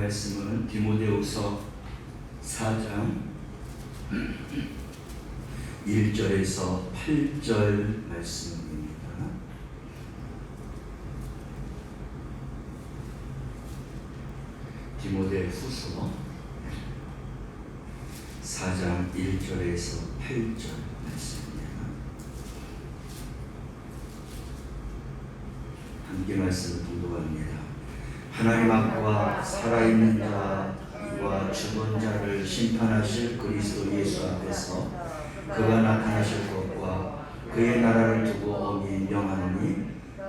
말씀은 디모데후서 4장 1절에서 8절 말씀입니다. 디모데후서 4장 1절에서 8절 말씀입니다. 함께 말씀을 봉독합니다. 하나님 앞과 살아있는 자와 죽은 자를 심판하실 그리스도 예수 앞에서 그가 나타나실 것과 그의 나라를 두고 엄히 명하노니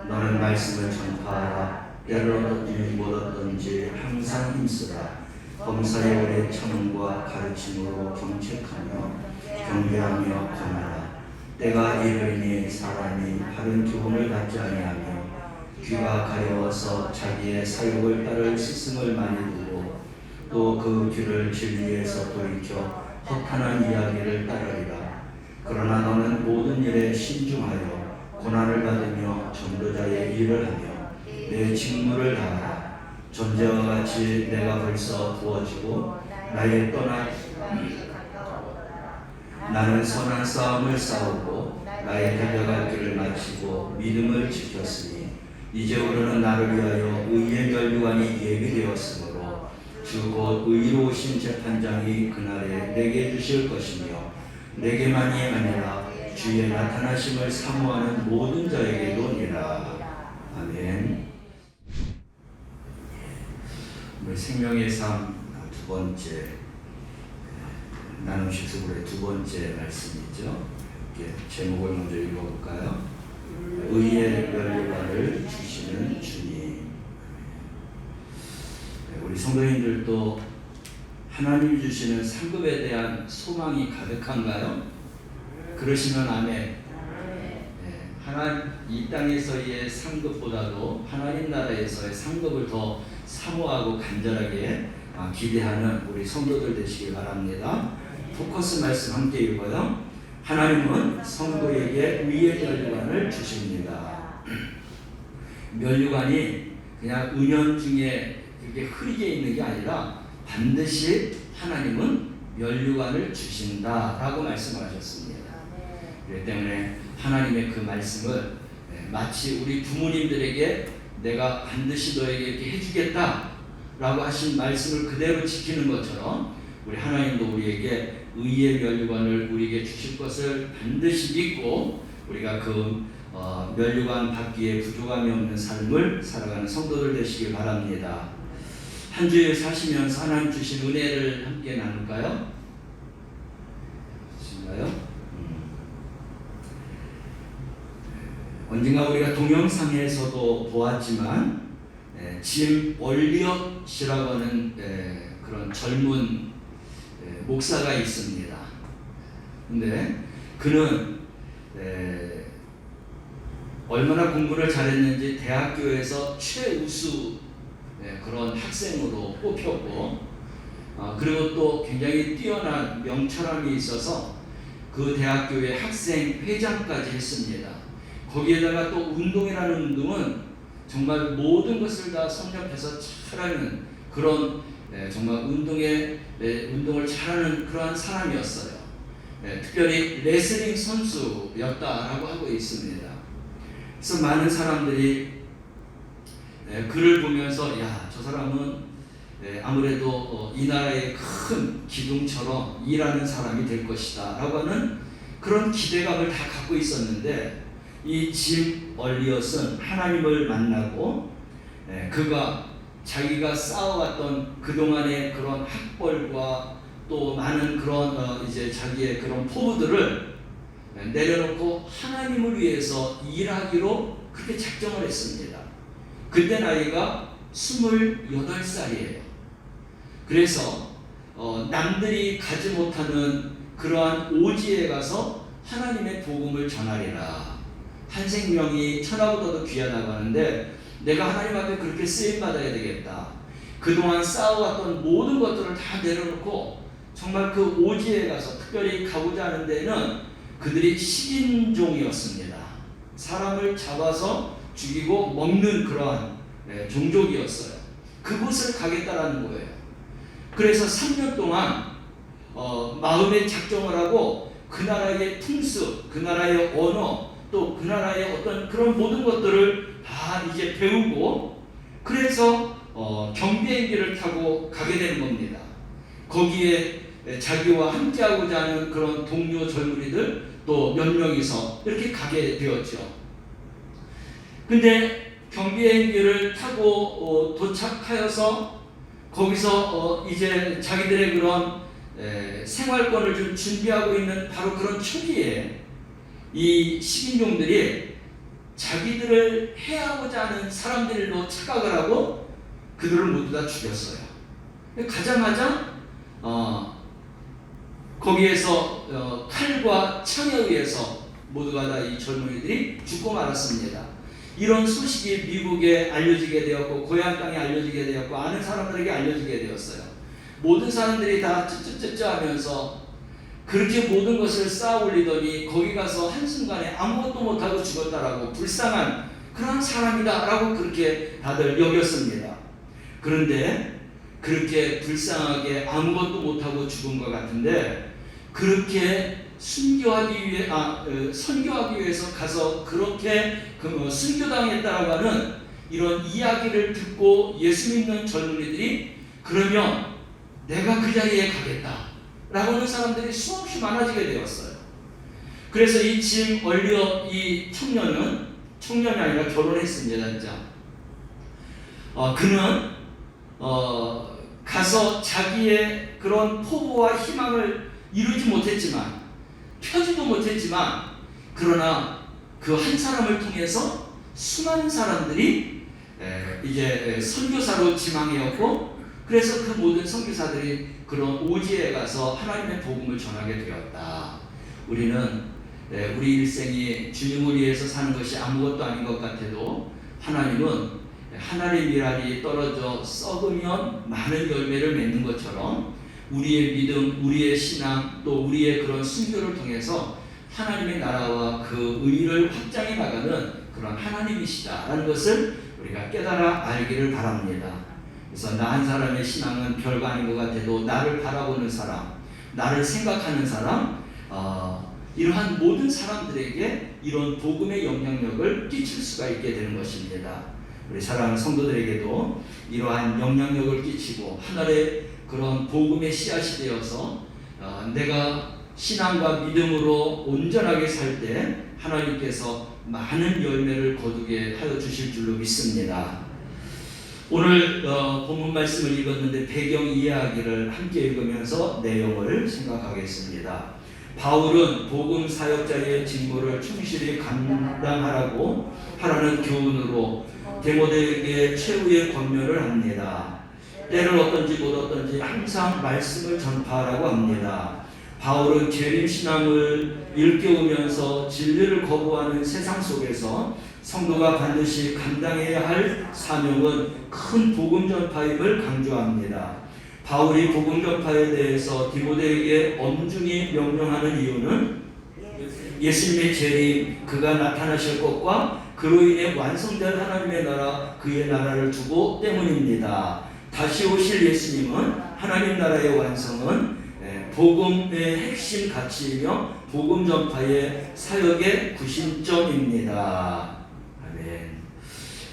너는 말씀을 전파하라. 때를 얻었든지 못 얻든지 항상 힘쓰라. 범사의 오래 참음과 가르침으로 경책하며 경배하며 권하라. 때가 이르니 사람이 바른 교훈을 받지 아니하며 귀가 가려워서 자기의 사욕을 따를 스승을 많이 두고 또 그 귀를 진리에서 돌이켜 허탄한 이야기를 따르리라. 그러나 너는 모든 일에 신중하여 고난을 받으며 전도자의 일을 하며 내 직무를 다하라. 전제와 같이 내가 벌써 부어지고 나의 나는 선한 싸움을 싸우고 나의 달려갈 길을 마치고 믿음을 지켰으니 이제 우리는 나를 위하여 의의 면류관이 예비되었으므로 주 곧 의로우신 재판장이 그날에 내게 주실 것이며 내게만이 아니라 주의 나타나심을 사모하는 모든 자에게도니라. 아멘. 우리 생명의 삶 두 번째 나눔식 수고의 두 번째 말씀이죠. 이렇게 제목을 먼저 읽어볼까요? 의의 면류관을 주시는 주님. 우리 성도님들도 하나님이 주시는 상급에 대한 소망이 가득한가요? 그러시면 아멘. 하나님 이 땅에서의 상급보다도 하나님 나라에서의 상급을 더 사모하고 간절하게 기대하는 우리 성도들 되시길 바랍니다. 포커스 말씀 함께 읽어요. 하나님은 성도에게 의의 면류관을 주십니다. 면류관이 그냥 은연중에 이렇게 흐리게 있는 게 아니라 반드시 하나님은 면류관을 주신다라고 말씀하셨습니다. 그렇기 때문에 하나님의 그 말씀을 마치 우리 부모님들에게 내가 반드시 너에게 이렇게 해주겠다라고 하신 말씀을 그대로 지키는 것처럼 우리 하나님도 우리에게 의의 면류관을 우리에게 주실 것을 반드시 믿고 우리가 그 면류관 받기에 부족함이 없는 삶을 살아가는 성도들 되시길 바랍니다. 한 주에 사시면서 하나님 주신 은혜를 함께 나눌까요? 주신가요? 언젠가 우리가 동영상에서도 보았지만 짐 월리엇이라고 하는 그런 젊은 목사가 있습니다. 근데 그는 얼마나 공부를 잘했는지 대학교에서 최우수 그런 학생으로 뽑혔고 그리고 또 굉장히 뛰어난 명철함이 있어서 그 대학교의 학생 회장까지 했습니다. 거기에다가 또 운동이라는 운동은 정말 모든 것을 다 섭렵해서 잘하는 그런 정말 운동을 잘하는 그러한 사람이었어요. 특별히 레슬링 선수였다라고 하고 있습니다. 그래서 많은 사람들이 그를 보면서 야, 저 사람은 아무래도 이 나라의 큰 기둥처럼 일하는 사람이 될 것이다 라고 하는 그런 기대감을 다 갖고 있었는데 이 짐 얼리엇은 하나님을 만나고 그가 자기가 쌓아왔던 그동안의 그런 학벌과 또 많은 그런 이제 자기의 그런 포부들을 내려놓고 하나님을 위해서 일하기로 그렇게 작정을 했습니다. 그때 나이가 28살이에요. 그래서 남들이 가지 못하는 그러한 오지에 가서 하나님의 복음을 전하리라. 한 생명이 천하보다도 귀하다고 하는데 내가 하나님 앞에 그렇게 쓰임받아야 되겠다. 그동안 쌓아왔던 모든 것들을 다 내려놓고 정말 그 오지에 가서 특별히 가고자 하는 데는 그들이 식인종이었습니다. 사람을 잡아서 죽이고 먹는 그러한 종족이었어요. 그곳을 가겠다라는 거예요. 그래서 3년 동안 마음에 작정을 하고 그 나라의 풍습, 그 나라의 언어, 또 그 나라의 어떤 그런 모든 것들을 다 이제 배우고, 그래서 경비행기를 타고 가게 되는 겁니다. 거기에 자기와 함께하고자 하는 그런 동료 젊은이들 또 몇 명이서 이렇게 가게 되었죠. 근데 경비행기를 타고 도착하여서 거기서 이제 자기들의 그런 생활권을 좀 준비하고 있는 바로 그런 초기에 이 식인종들이 자기들을 해하고자 하는 사람들로 착각을 하고 그들을 모두 다 죽였어요. 가자마자 거기에서 칼과 창에 의해서 모두가 다 이 젊은이들이 죽고 말았습니다. 이런 소식이 미국에 알려지게 되었고, 고향 땅에 알려지게 되었고, 아는 사람들에게 알려지게 되었어요. 모든 사람들이 다 쯧쯧쯧쯧 하면서 그렇게 모든 것을 쌓아 올리더니 거기 가서 한순간에 아무것도 못하고 죽었다라고, 불쌍한 그런 사람이다 라고 그렇게 다들 여겼습니다. 그런데 그렇게 불쌍하게 아무것도 못하고 죽은 것 같은데, 그렇게 선교하기 위해서 가서 그렇게 순교당했다라고 하는 이런 이야기를 듣고 예수 믿는 젊은이들이, 그러면 내가 그 자리에 가겠다 라고 하는 사람들이 수없이 많아지게 되었어요. 그래서 이 짐 얼리엇 이 청년이 아니라 결혼했습니다. 진짜. 그는 가서 자기의 그런 포부와 희망을 이루지 못했지만, 펴지도 못했지만, 그러나 그 한 사람을 통해서 수많은 사람들이 이제 선교사로 지망하였고, 그래서 그 모든 선교사들이 그런 오지에 가서 하나님의 복음을 전하게 되었다. 우리는 우리 일생이 주님을 위해서 사는 것이 아무것도 아닌 것 같아도, 하나님은 하나의 밀알이 떨어져 썩으면 많은 열매를 맺는 것처럼 우리의 믿음, 우리의 신앙, 또 우리의 그런 순교를 통해서 하나님의 나라와 그 의를 확장해 나가는 그런 하나님이시다라는 것을 우리가 깨달아 알기를 바랍니다. 그래서 나 한 사람의 신앙은 별거 아닌 것 같아도 나를 바라보는 사람, 나를 생각하는 사람, 이러한 모든 사람들에게 이런 복음의 영향력을 끼칠 수가 있게 되는 것입니다. 우리 사랑하는 성도들에게도 이러한 영향력을 끼치고 하늘의 그런 복음의 씨앗이 되어서 내가 신앙과 믿음으로 온전하게 살 때 하나님께서 많은 열매를 거두게 하여 주실 줄로 믿습니다. 오늘 본문 말씀을 읽었는데 배경 이야기를 함께 읽으면서 내용을 생각하겠습니다. 바울은 복음 사역자의 직무를 충실히 감당하라고 하라는 교훈으로 디모데에게 최후의 권면을 합니다. 때를 어떤지 못 어떤지 항상 말씀을 전파하라고 합니다. 바울은 재림 신앙을 일깨우면서 진리를 거부하는 세상 속에서 성도가 반드시 감당해야 할 사명은 큰 복음 전파임을 강조합니다. 바울이 복음 전파에 대해서 디모데에게 엄중히 명령하는 이유는 예수님의 재림, 그가 나타나실 것과 그로 인해 완성될 하나님의 나라, 그의 나라를 두고 때문입니다. 다시 오실 예수님은 하나님 나라의 완성은 복음의 핵심 가치이며 복음 전파의 사역의 구심점입니다. 아멘.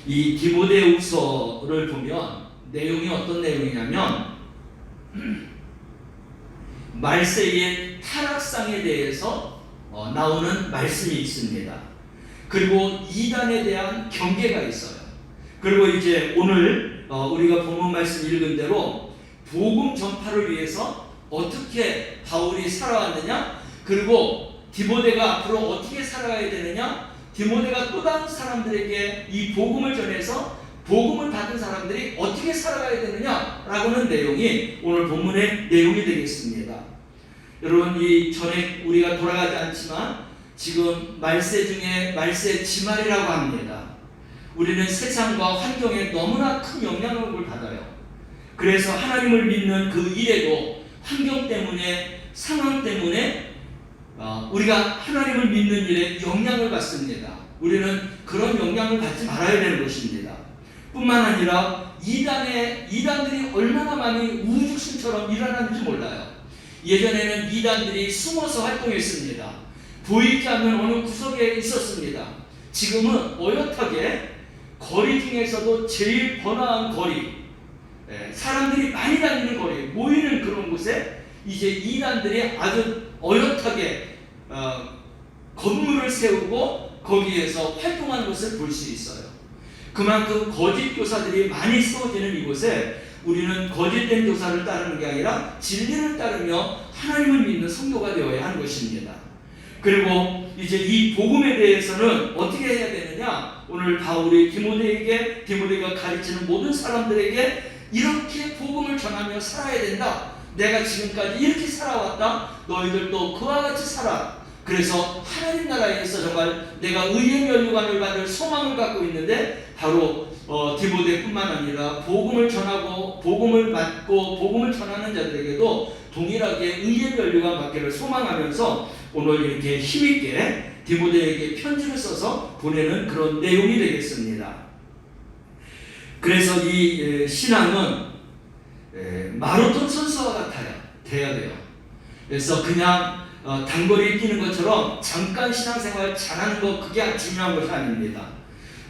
이 디모데후서를 보면 내용이 어떤 내용이냐면 말세의 타락상에 대해서 나오는 말씀이 있습니다. 그리고 이단에 대한 경계가 있어요. 그리고 이제 오늘 우리가 본문 말씀 읽은 대로 복음 전파를 위해서 어떻게 바울이 살아왔느냐, 그리고 디모데가 앞으로 어떻게 살아가야 되느냐, 디모데가 또 다른 사람들에게 이 복음을 전해서 복음을 받은 사람들이 어떻게 살아가야 되느냐라고 하는 내용이 오늘 본문의 내용이 되겠습니다. 여러분, 이 전에 우리가 돌아가지 않지만 지금 말세 중에 말세 지말이라고 합니다. 우리는 세상과 환경에 너무나 큰 영향력을 받아요. 그래서 하나님을 믿는 그 일에도 환경 때문에, 상황 때문에 우리가 하나님을 믿는 일에 영향을 받습니다. 우리는 그런 영향을 받지 말아야 되는 것입니다. 뿐만 아니라 이단들이 얼마나 많이 우후죽순처럼 일어나는지 몰라요. 예전에는 이단들이 숨어서 활동했습니다. 보이지 않는 어느 구석에 있었습니다. 지금은 어엿하게 거리 중에서도 제일 번화한 거리, 사람들이 많이 다니는 거리, 모이는 그런 곳에 이제 이단들이 아주 어엿하게 건물을 세우고 거기에서 활동하는 것을 볼 수 있어요. 그만큼 거짓 교사들이 많이 세워지는 이곳에 우리는 거짓된 교사를 따르는 게 아니라 진리를 따르며 하나님을 믿는 성도가 되어야 하는 것입니다. 그리고 이제 이 복음에 대해서는 어떻게 해야 되느냐? 오늘 바울이 디모데가 가르치는 모든 사람들에게 이렇게 복음을 전하며 살아야 된다. 내가 지금까지 이렇게 살아왔다. 너희들도 그와 같이 살아. 그래서 하나님 나라에서 정말 내가 의의 면류관을 받을 소망을 갖고 있는데 바로 디모데뿐만 아니라 복음을 전하고 복음을 받고 복음을 전하는 자들에게도 동일하게 의의 면류관 받기를 소망하면서 오늘 이렇게 힘있게 디모데에게 편지를 써서 보내는 그런 내용이 되겠습니다. 그래서 이 신앙은 마라톤 선수와 돼야 돼요. 그래서 그냥 단거리 뛰는 것처럼 잠깐 신앙생활 잘하는 거 그게 중요한 것이 아닙니다.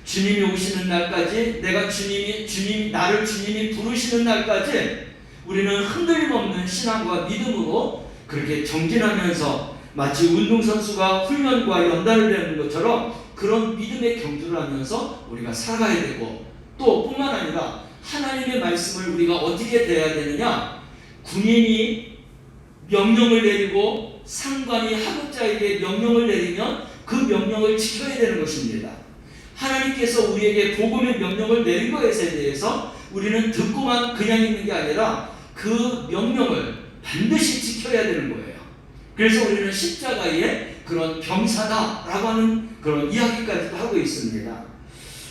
주님이 오시는 날까지 주님이 나를 부르시는 날까지 우리는 흔들림 없는 신앙과 믿음으로 그렇게 정진하면서 마치 운동선수가 훈련과 연달을 되는 것처럼 그런 믿음의 경주를 하면서 우리가 살아가야 되고 또 뿐만 아니라 하나님의 말씀을 우리가 어떻게 대해야 되느냐? 군인이 명령을 내리고 상관이 하급자에게 명령을 내리면 그 명령을 지켜야 되는 것입니다. 하나님께서 우리에게 복음의 명령을 내린 것에 대해서 우리는 듣고만 그냥 있는 게 아니라 그 명령을 반드시 지켜야 되는 거예요. 그래서 우리는 십자가의 그런 병사다라고 하는 그런 이야기까지도 하고 있습니다.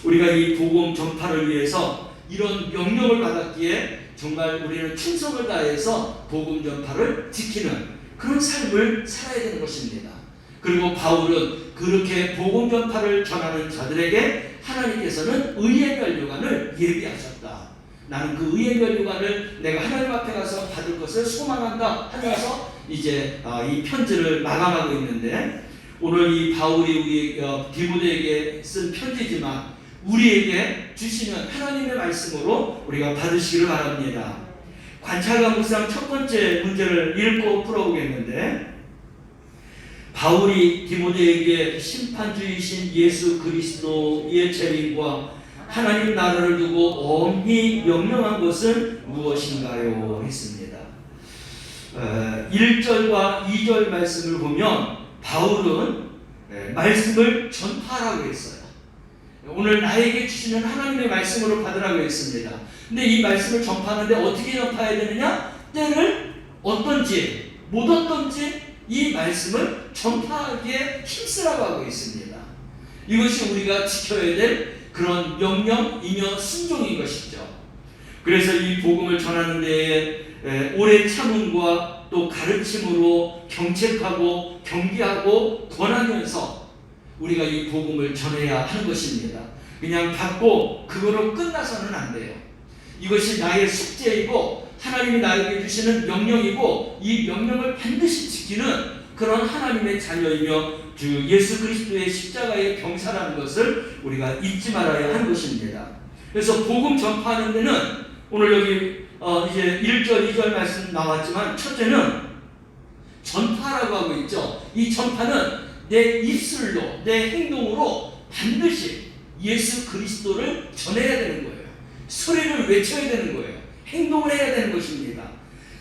우리가 이 복음 전파를 위해서 이런 명령을 받았기에 정말 우리는 충성을 다해서 복음 전파를 지키는 그런 삶을 살아야 되는 것입니다. 그리고 바울은 그렇게 복음 전파를 전하는 자들에게 하나님께서는 의의 면류관을 예비하셨다. 나는 그 의의 면류관을 내가 하나님 앞에 가서 받을 것을 소망한다 하면서 이제 이 편지를 마감하고 있는데 오늘 이 바울이 우리 디모데에게 쓴 편지지만 우리에게 주시는 하나님의 말씀으로 우리가 받으시기를 바랍니다. 관찰과 묵상 첫 번째 문제를 읽고 풀어보겠는데 바울이 디모데에게 심판주이신 예수 그리스도의 재림과 하나님 나라를 두고 엄히 명령한 것은 무엇인가요? 했습니다. 1절과 2절 말씀을 보면 바울은 말씀을 전파하라고 했어요. 오늘 나에게 주시는 하나님의 말씀으로 받으라고 했습니다. 근데 이 말씀을 전파하는데 어떻게 전파해야 되느냐? 때를 어떤지 못 어떤지 이 말씀을 전파하기에 힘쓰라고 하고 있습니다. 이것이 우리가 지켜야 될 그런 명령이며 순종인 것이죠. 그래서 이 복음을 전하는 데에 오래 참음과 또 가르침으로 경책하고 경계하고 권하면서 우리가 이 복음을 전해야 하는 것입니다. 그냥 받고 그거로 끝나서는 안 돼요. 이것이 나의 숙제이고 하나님이 나에게 주시는 명령이고 이 명령을 반드시 지키는 그런 하나님의 자녀이며 주 예수 그리스도의 십자가의 병사라는 것을 우리가 잊지 말아야 하는 것입니다. 그래서 복음 전파하는 데는 오늘 여기 이제 1절 2절 말씀 나왔지만 첫째는 전파라고 하고 있죠. 이 전파는 내 입술로 내 행동으로 반드시 예수 그리스도를 전해야 되는 거예요. 소리를 외쳐야 되는 거예요. 행동을 해야 되는 것입니다.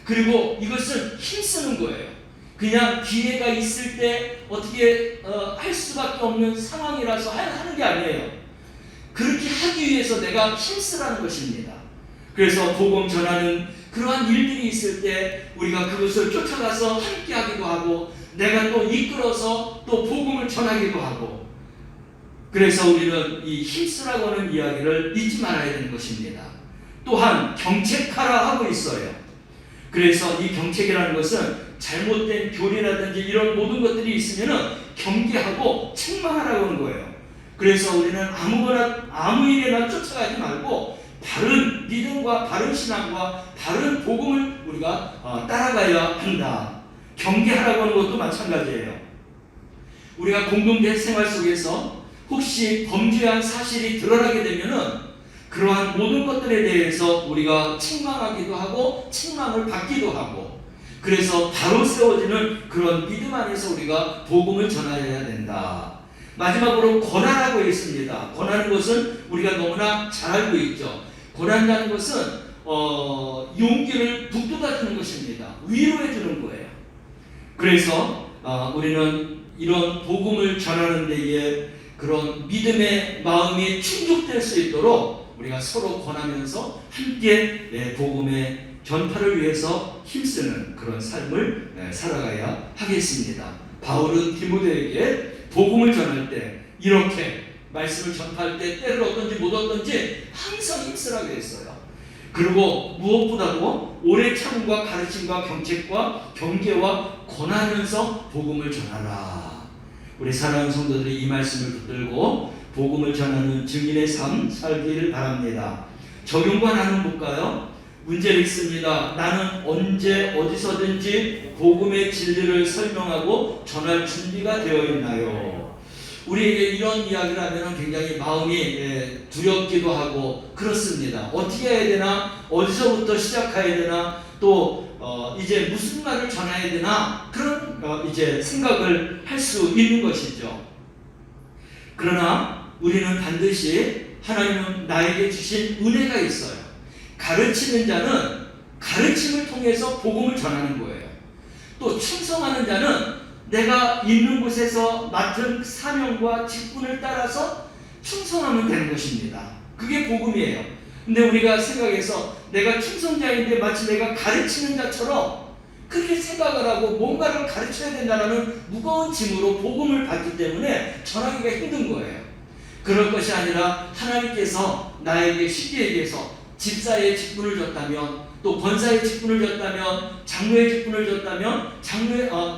그리고 이것은 힘쓰는 거예요. 그냥 기회가 있을 때 어떻게 할 수밖에 없는 상황이라서 하는 게 아니에요. 그렇게 하기 위해서 내가 힘쓰라는 것입니다. 그래서 복음 전하는 그러한 일들이 있을 때 우리가 그것을 쫓아가서 함께 하기도 하고 내가 또 이끌어서 또 복음을 전하기도 하고 그래서 우리는 이 힘쓰라고 하는 이야기를 잊지 말아야 되는 것입니다. 또한 경책하라 하고 있어요. 그래서 이 경책이라는 것은 잘못된 교리라든지 이런 모든 것들이 있으면 경계하고 책망하라고 하는 거예요. 그래서 우리는 아무 일에나 쫓아가지 말고 바른 믿음과 바른 신앙과 바른 복음을 우리가 따라가야 한다. 경계하라고 하는 것도 마찬가지예요. 우리가 공동체 생활 속에서 혹시 범죄한 사실이 드러나게 되면은 그러한 모든 것들에 대해서 우리가 책망하기도 하고 책망을 받기도 하고, 그래서 바로 세워지는 그런 믿음 안에서 우리가 복음을 전하여야 된다. 마지막으로 권하라고 했습니다. 권하는 것은 우리가 너무나 잘 알고 있죠. 권한다는 것은 용기를 북돋아주는 것입니다. 위로해 주는 거예요. 그래서 우리는 이런 복음을 전하는 데에 그런 믿음의 마음이 충족될 수 있도록 우리가 서로 권하면서 함께 복음의 전파를 위해서 힘쓰는 그런 삶을 살아가야 하겠습니다. 바울은 디모데에게 복음을 전할 때, 이렇게 말씀을 전파할 때 때를 얻든지 못 얻든지 항상 힘쓰라고 했어요. 그리고 무엇보다도 오래 참음과 가르침과 경책과 경계와 권하면서 복음을 전하라. 우리 사랑하는 성도들이 이 말씀을 붙들고 복음을 전하는 증인의 삶 살기를 바랍니다. 적용과 나는 볼까요? 문제를 읽습니다. 나는 언제 어디서든지 복음의 진리를 설명하고 전할 준비가 되어 있나요? 우리에게 이런 이야기를 하면 굉장히 마음이 두렵기도 하고 그렇습니다. 어떻게 해야 되나? 어디서부터 시작해야 되나? 또 이제 무슨 말을 전해야 되나? 그런 이제 생각을 할 수 있는 것이죠. 그러나 우리는 반드시 하나님은 나에게 주신 은혜가 있어요. 가르치는 자는 가르침을 통해서 복음을 전하는 거예요. 또 충성하는 자는 내가 있는 곳에서 맡은 사명과 직분을 따라서 충성하면 되는 것입니다. 그게 복음이에요. 근데 우리가 생각해서 내가 충성자인데 마치 내가 가르치는 자처럼 그렇게 생각을 하고 뭔가를 가르쳐야 된다는 무거운 짐으로 복음을 받기 때문에 전하기가 힘든 거예요. 그럴 것이 아니라 하나님께서 나에게 쉽게 얘기해서 집사의 직분을 줬다면, 또 권사의 직분을 줬다면, 장로의 직분을 줬다면,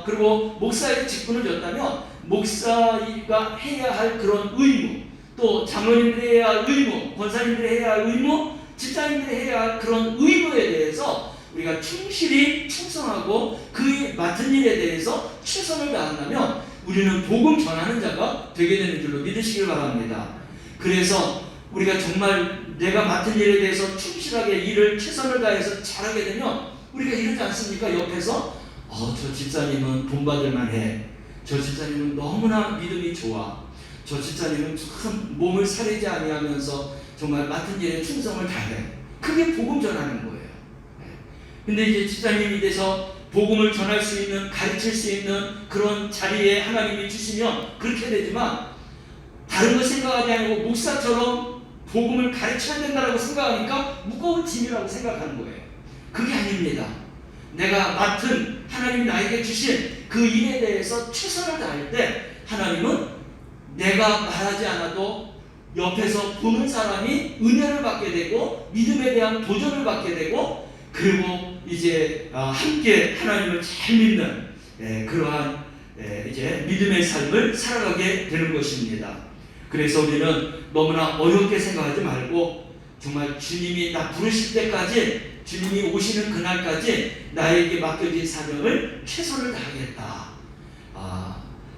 그리고 목사의 직분을 줬다면 목사가 해야 할 그런 의무, 또 장로님들이 해야 할 의무, 권사님들이 해야 할 의무, 집사님들이 해야 할 그런 의무에 대해서 우리가 충실히 충성하고 그 맡은 일에 대해서 최선을 다한다면 우리는 복음 전하는 자가 되게 되는 줄로 믿으시길 바랍니다. 그래서 우리가 정말 내가 맡은 일에 대해서 충실하게 일을 최선을 다해서 잘하게 되면 우리가 이러지 않습니까? 옆에서 저 집사님은 본받을 만해. 저 집사님은 너무나 믿음이 좋아. 저 집사님은 참 몸을 사리지 아니하면서 정말 맡은 일에 충성을 다해. 그게 복음 전하는 거예요. 근데 이제 집사님이 돼서 복음을 전할 수 있는, 가르칠 수 있는 그런 자리에 하나님이 주시면 그렇게 되지만, 다른 거 생각하지 않고 목사처럼 복음을 가르쳐야 된다고 생각하니까 무거운 짐이라고 생각하는 거예요. 그게 아닙니다. 내가 맡은, 하나님이 나에게 주신 그 일에 대해서 최선을 다할 때 하나님은 내가 말하지 않아도 옆에서 보는 사람이 은혜를 받게 되고 믿음에 대한 도전을 받게 되고, 그리고 이제 함께 하나님을 잘 믿는 그러한 이제 믿음의 삶을 살아가게 되는 것입니다. 그래서 우리는 너무나 어렵게 생각하지 말고 정말 주님이 나 부르실 때까지, 주님이 오시는 그날까지 나에게 맡겨진 사명을 최선을 다하겠다.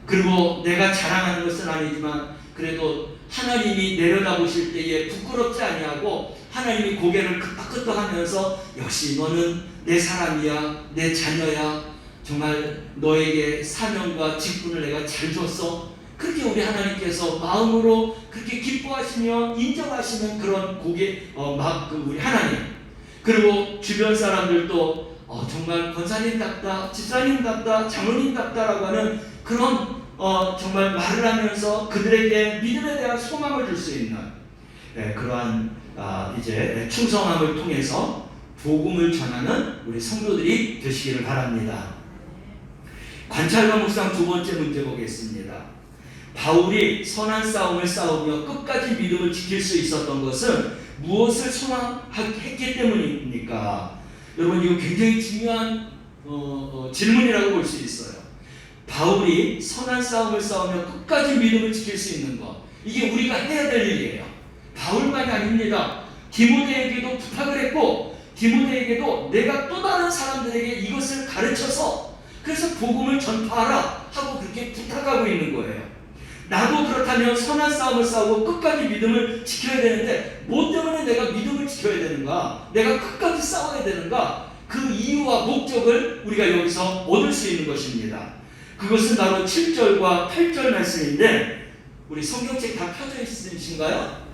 그리고 내가 자랑하는 것은 아니지만 그래도 하나님이 내려다보실 때에 부끄럽지 아니하고 하나님이 고개를 끄덕끄덕하면서 역시 너는 내 사람이야, 내 자녀야, 정말 너에게 사명과 직분을 내가 잘 줬어. 그렇게 우리 하나님께서 마음으로 그렇게 기뻐하시며 인정하시는 그런 우리 하나님, 그리고 주변 사람들도 정말 권사님답다, 집사님답다, 장로님답다라고 하는 그런 정말 말을 하면서 그들에게 믿음에 대한 소망을 줄 수 있는 그러한 이제 충성함을 통해서 복음을 전하는 우리 성도들이 되시기를 바랍니다. 관찰과 묵상 두 번째 문제 보겠습니다. 바울이 선한 싸움을 싸우며 끝까지 믿음을 지킬 수 있었던 것은 무엇을 소망했기 때문입니까? 여러분, 이거 굉장히 중요한 질문이라고 볼 수 있어요. 바울이 선한 싸움을 싸우며 끝까지 믿음을 지킬 수 있는 것, 이게 우리가 해야 될 일이에요. 바울만이 아닙니다. 디모데에게도 부탁을 했고 디모데에게도 내가 또 다른 사람들에게 이것을 가르쳐서 그래서 복음을 전파하라 하고 그렇게 부탁하고 있는 거예요. 나도 그렇다면 선한 싸움을 싸우고 끝까지 믿음을 지켜야 되는데 뭐 때문에 내가 믿음을 지켜야 되는가? 내가 끝까지 싸워야 되는가? 그 이유와 목적을 우리가 여기서 얻을 수 있는 것입니다. 그것은 바로 7절과 8절 말씀인데 우리 성경책 다 펴져 있으신가요?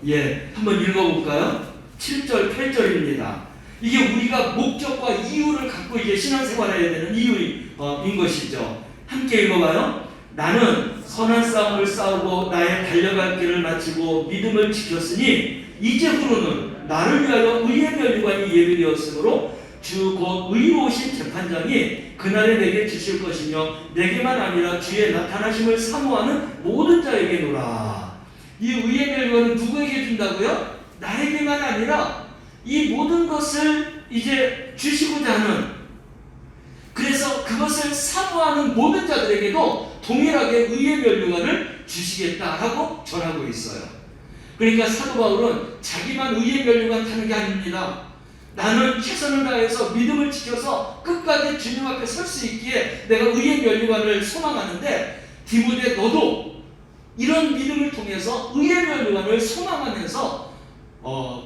예, 한번 읽어볼까요? 7절, 8절입니다. 이게 우리가 목적과 이유를 갖고 이제 신앙생활을 해야 되는 이유인 것이죠. 함께 읽어봐요. 나는 선한 싸움을 싸우고 나의 달려갈 길을 마치고 믿음을 지켰으니 이제부로는 나를 위하여 의의 면류관이 예비되었으므로 주 곧 의로우신 재판장이 그날에 내게 주실 것이며 내게만 아니라 주의 나타나심을 사모하는 모든 자에게노라. 이 의의 면류관은 누구에게 준다고요? 나에게만 아니라 이 모든 것을 이제 주시고자 하는, 그래서 그것을 사모하는 모든 자들에게도 동일하게 의의 면류관을 주시겠다라고 전하고 있어요. 그러니까 사도 바울은 자기만 의의 면류관 타는 게 아닙니다. 나는 최선을 다해서 믿음을 지켜서 끝까지 주님 앞에 설 수 있기에 내가 의의 면류관을 소망하는데 디모데 너도 이런 믿음을 통해서 의의 면류관을 소망하면서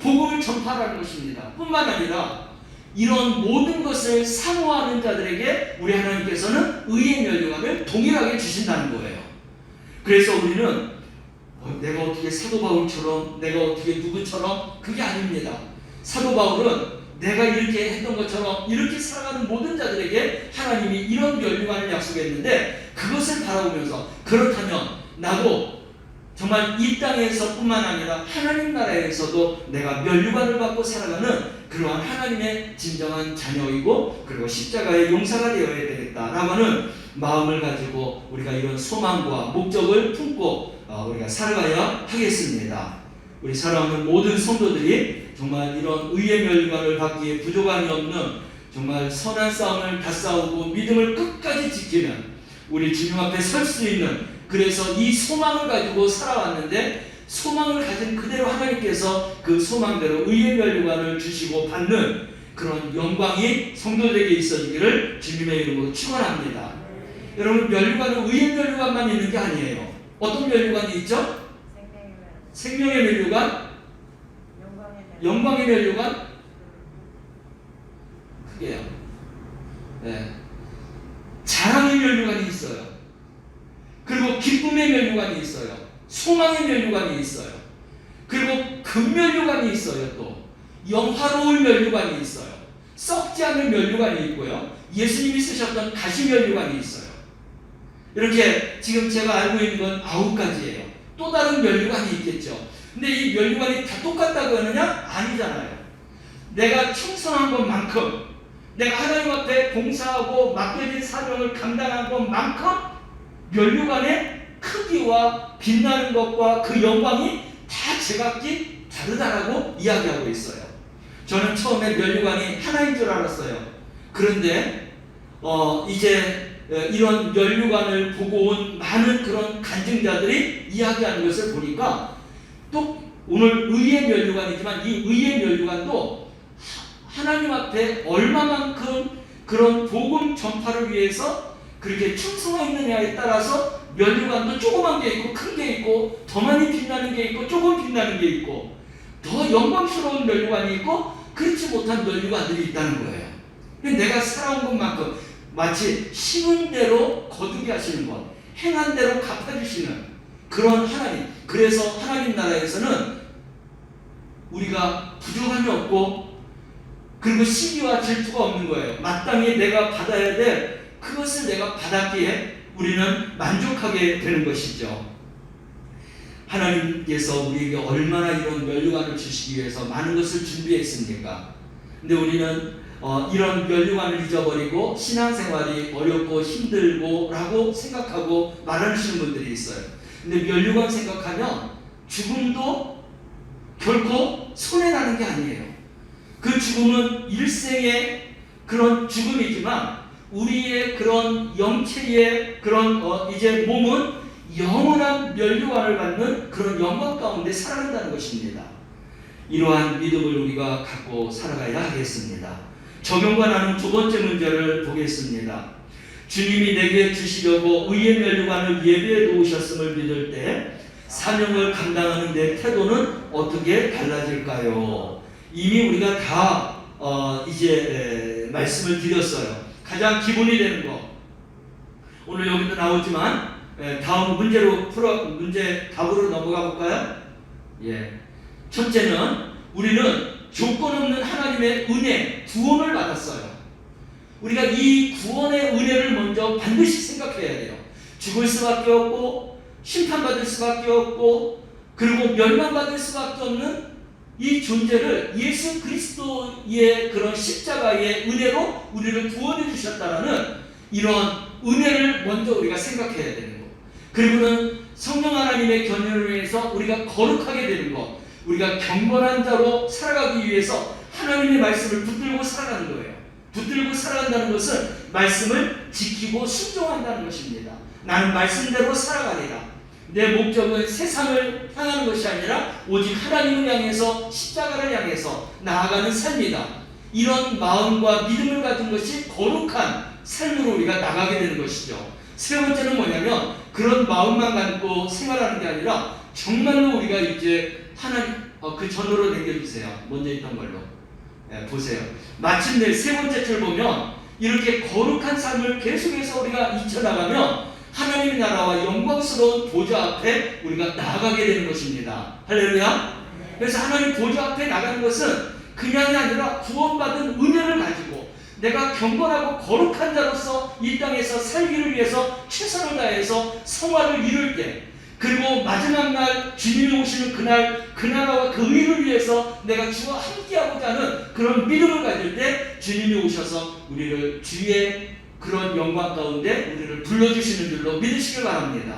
복음을 전파하는 것입니다. 뿐만 아니라 이런 모든 것을 사모하는 자들에게 우리 하나님께서는 의의 면류관을 동일하게 주신다는 거예요. 그래서 우리는 내가 어떻게 사도 바울처럼 내가 어떻게 누구처럼 그게 아닙니다. 사도 바울은 내가 이렇게 했던 것처럼 이렇게 살아가는 모든 자들에게 하나님이 이런 면류관을 약속했는데 그것을 바라보면서 그렇다면 나도 정말 이 땅에서 뿐만 아니라 하나님 나라에서도 내가 면류관을 받고 살아가는 그러한 하나님의 진정한 자녀이고 그리고 십자가의 용사가 되어야 되겠다라고 하는 마음을 가지고 우리가 이런 소망과 목적을 품고 우리가 살아가야 하겠습니다. 우리 사랑하는 모든 성도들이 정말 이런 의의 면류관을 받기에 부족함이 없는 정말 선한 싸움을 다 싸우고 믿음을 끝까지 지키는 우리 주님 앞에 설 수 있는, 그래서 이 소망을 가지고 살아왔는데 소망을 가진 그대로 하나님께서 그 소망대로 의의 면류관을 주시고 받는 그런 영광이 성도들에게 있어지기를 주님의 이름으로 축원합니다. 여러분, 면류관은 의의 면류관만 있는 게 아니에요. 어떤 면류관이 있죠? 생명의 면류관, 영광의 면류관, 그게요. 네. 자랑의 면류관이 있어요. 그리고 기쁨의 면류관이 있어요. 소망의 면류관이 있어요. 그리고 금면류관이 있어요. 또 영화로울 면류관이 있어요. 썩지 않을 면류관이 있고요. 예수님이 쓰셨던 가시 면류관이 있어요. 이렇게 지금 제가 알고 있는 건 9가지예요. 또 다른 면류관이 있겠죠. 근데 이 면류관이 다 똑같다고 하느냐? 아니잖아요. 내가 충성한 것만큼, 내가 하나님 앞에 봉사하고 맡겨진 사명을 감당한 것만큼 면류관의 크기와 빛나는 것과 그 영광이 다 제각기 다르다라고 이야기하고 있어요. 저는 처음에 면류관이 하나인 줄 알았어요. 그런데 이제 이런 면류관을 보고 온 많은 그런 간증자들이 이야기하는 것을 보니까 또 오늘 의의 면류관이지만 이 의의 면류관도 하나님 앞에 얼마만큼 그런 복음 전파를 위해서 그렇게 충성했느냐에 따라서 면류관도 조그만 게 있고 큰 게 있고 더 많이 빛나는 게 있고 조금 빛나는 게 있고 더 영광스러운 면류관이 있고 그렇지 못한 면류관들이 있다는 거예요. 내가 살아온 것만큼 마치 심은 대로 거두게 하시는 것, 행한 대로 갚아주시는 그런 하나님. 그래서 하나님 나라에서는 우리가 부족함이 없고 그리고 시기와 질투가 없는 거예요. 마땅히 내가 받아야 될 그것을 내가 받았기에 우리는 만족하게 되는 것이죠. 하나님께서 우리에게 얼마나 이런 면류관을 주시기 위해서 많은 것을 준비했습니까? 근데 우리는 이런 면류관을 잊어버리고 신앙생활이 어렵고 힘들고 라고 생각하고 말하시는 분들이 있어요. 근데 면류관 생각하면 죽음도 결코 손해나는 게 아니에요. 그 죽음은 일생의 그런 죽음이지만 우리의 그런 영체의 그런 이제 몸은 영원한 면류관을 받는 그런 영광 가운데 살아간다는 것입니다. 이러한 믿음을 우리가 갖고 살아가야 하겠습니다. 적용과 나눈 두 번째 문제를 보겠습니다. 주님이 내게 주시려고 의의 면류관을 예배해 놓으셨음을 믿을 때 사명을 감당하는 내 태도는 어떻게 달라질까요? 이미 우리가 다 이제 말씀을 드렸어요. 가장 기본이 되는 거, 오늘 여기도 나오지만 다음 문제 답으로 넘어가 볼까요? 첫째는 우리는 조건 없는 하나님의 은혜, 구원을 받았어요. 우리가 이 구원의 은혜를 먼저 반드시 생각해야 돼요. 죽을 수밖에 없고 심판받을 수밖에 없고 그리고 멸망받을 수밖에 없는 이 존재를 예수 그리스도의 그런 십자가의 은혜로 우리를 구원해 주셨다라는 이런 은혜를 먼저 우리가 생각해야 되는 것. 그리고는 성령 하나님의 견인을 위해서 우리가 거룩하게 되는 것. 우리가 경건한 자로 살아가기 위해서 하나님의 말씀을 붙들고 살아가는 거예요. 붙들고 살아간다는 것은 말씀을 지키고 순종한다는 것입니다. 나는 말씀대로 살아가리라. 내 목적은 세상을 향하는 것이 아니라 오직 하나님을 향해서 십자가를 향해서 나아가는 삶이다. 이런 마음과 믿음을 가진 것이 거룩한 삶으로 우리가 나가게 되는 것이죠. 세 번째는 뭐냐면 그런 마음만 갖고 생활하는 게 아니라 정말로 우리가 이제 하나님 그 전으로 남겨주세요. 먼저 있던 걸로 보세요. 마침내 세 번째 줄 보면 이렇게 거룩한 삶을 계속해서 우리가 잊혀나가면 하나님의 나라와 영광스러운 보좌 앞에 우리가 나아가게 되는 것입니다. 할렐루야. 그래서 하나님 보좌 앞에 나가는 것은 그냥이 아니라 구원받은 은혜를 가지고 내가 경건하고 거룩한 자로서 이 땅에서 살기를 위해서 최선을 다해서 성화를 이룰 때, 그리고 마지막 날 주님이 오시는 그날 그 나라와 그 의를 위해서 내가 주와 함께하고자 하는 그런 믿음을 가질 때 주님이 오셔서 우리를 주의 그런 영광 가운데 우리를 불러주시는 줄로 믿으시길 바랍니다.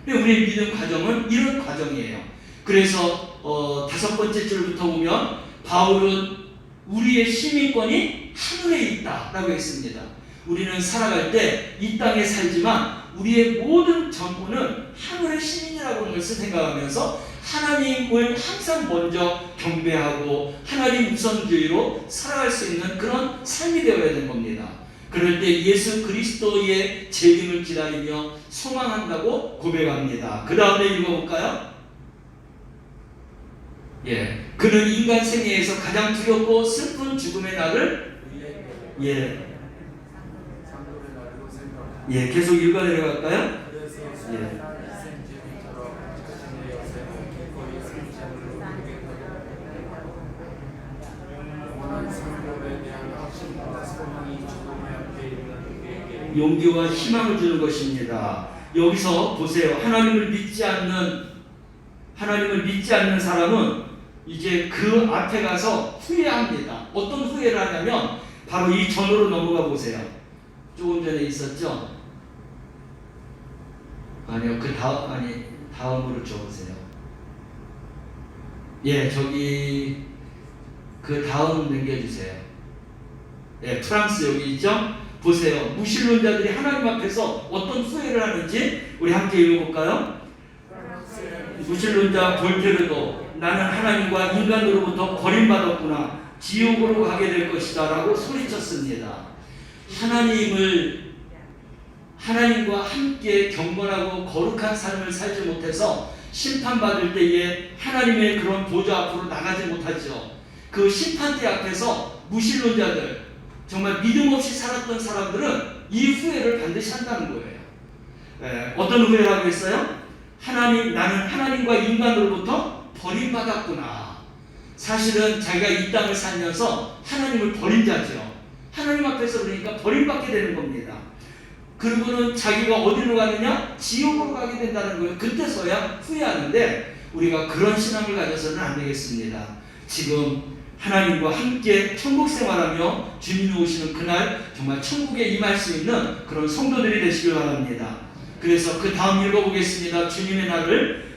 우리의 믿음 과정은 이런 과정이에요. 그래서 다섯 번째 줄부터 보면 바울은 우리의 시민권이 하늘에 있다라고 했습니다. 우리는 살아갈 때 이 땅에 살지만 우리의 모든 정보는 하늘의 시민이라고 하는 것을 생각하면서 하나님을 항상 먼저 경배하고 하나님 우선주의로 살아갈 수 있는 그런 삶이 되어야 되는 겁니다. 그럴 때 예수 그리스도의 재림을 기다리며 소망한다고 고백합니다. 그 다음에 읽어볼까요? 그는 인간 생애에서 가장 두렵고 슬픈 죽음의 날을 계속 읽어 내려갈까요? 용기와 희망을 주는 것입니다. 여기서 보세요. 하나님을 믿지 않는 사람은 이제 그 앞에 가서 후회합니다. 어떤 후회를 하냐면 바로 이 전으로 넘어가 보세요. 조금 전에 있었죠? 아니요, 다음으로 줘보세요. 저기 그 다음 넘겨주세요. 프랑스 여기 있죠? 보세요. 무신론자들이 하나님 앞에서 어떤 후회를 하는지 우리 함께 읽어볼까요? 무신론자 볼테르도 나는 하나님과 인간으로부터 버림받았구나. 지옥으로 가게 될 것이다 라고 소리쳤습니다. 하나님과 함께 경건하고 거룩한 삶을 살지 못해서 심판받을 때에 하나님의 그런 보좌 앞으로 나가지 못하죠. 그 심판대 앞에서 무신론자들, 정말 믿음 없이 살았던 사람들은 이 후회를 반드시 한다는 거예요. 어떤 후회라고 했어요? 나는 하나님과 인간으로부터 버림받았구나. 사실은 자기가 이 땅을 살면서 하나님을 버린 자죠. 하나님 앞에서 그러니까 버림받게 되는 겁니다. 그리고는 자기가 어디로 가느냐? 지옥으로 가게 된다는 거예요. 그때서야 후회하는데 우리가 그런 신앙을 가져서는 안 되겠습니다. 지금 하나님과 함께 천국 생활하며 주님이 오시는 그날 정말 천국에 임할 수 있는 그런 성도들이 되시길 바랍니다. 그래서 그 다음 읽어보겠습니다. 주님의 날을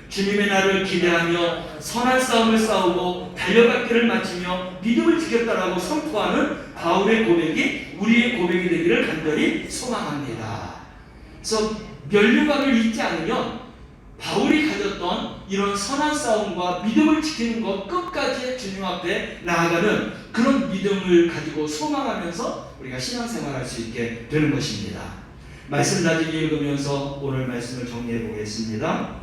기대하며 선한 싸움을 싸우고 달려갈 길을 마치며 믿음을 지켰다라고 선포하는 바울의 고백이 우리의 고백이 되기를 간절히 소망합니다. 그래서 면류관을 잊지 않으면 바울이 가졌던 이런 선한 싸움과 믿음을 지키는 것 끝까지 주님 앞에 나아가는 그런 믿음을 가지고 소망하면서 우리가 신앙생활할 수 있게 되는 것입니다. 말씀 나중에 읽으면서 오늘 말씀을 정리해 보겠습니다.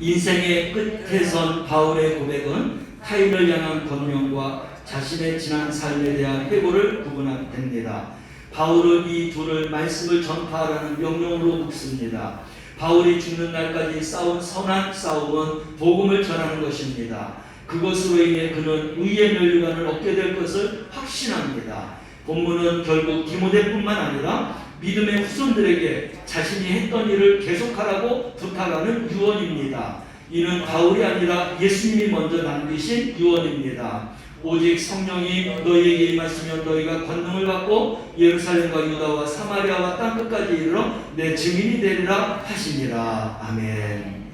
인생의 끝에 선 바울의 고백은 타인을 향한 권명과 자신의 지난 삶에 대한 회고를 구분합니다. 바울은 이 둘을 말씀을 전파하라는 명령으로 묶습니다. 바울이 죽는 날까지 싸운 선한 싸움은 복음을 전하는 것입니다. 그것으로 인해 그는 의의 면류관을 얻게 될 것을 확신합니다. 본문은 결국 디모데뿐만 아니라 믿음의 후손들에게 자신이 했던 일을 계속하라고 부탁하는 유언입니다. 이는 바울이 아니라 예수님이 먼저 남기신 유언입니다. 오직 성령이 너희에게 임하시면 너희가 권능을 받고 예루살렘과 유다와 사마리아와 땅끝까지 이르러 내 증인이 되리라 하시니라. 아멘.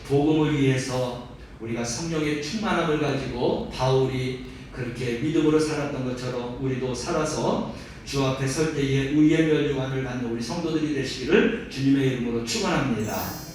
복음을 위해서 우리가 성령의 충만함을 가지고 바울이 그렇게 믿음으로 살았던 것처럼 우리도 살아서 주 앞에 설 때에 의의 면류관을 받는 우리 성도들이 되시기를 주님의 이름으로 축원합니다.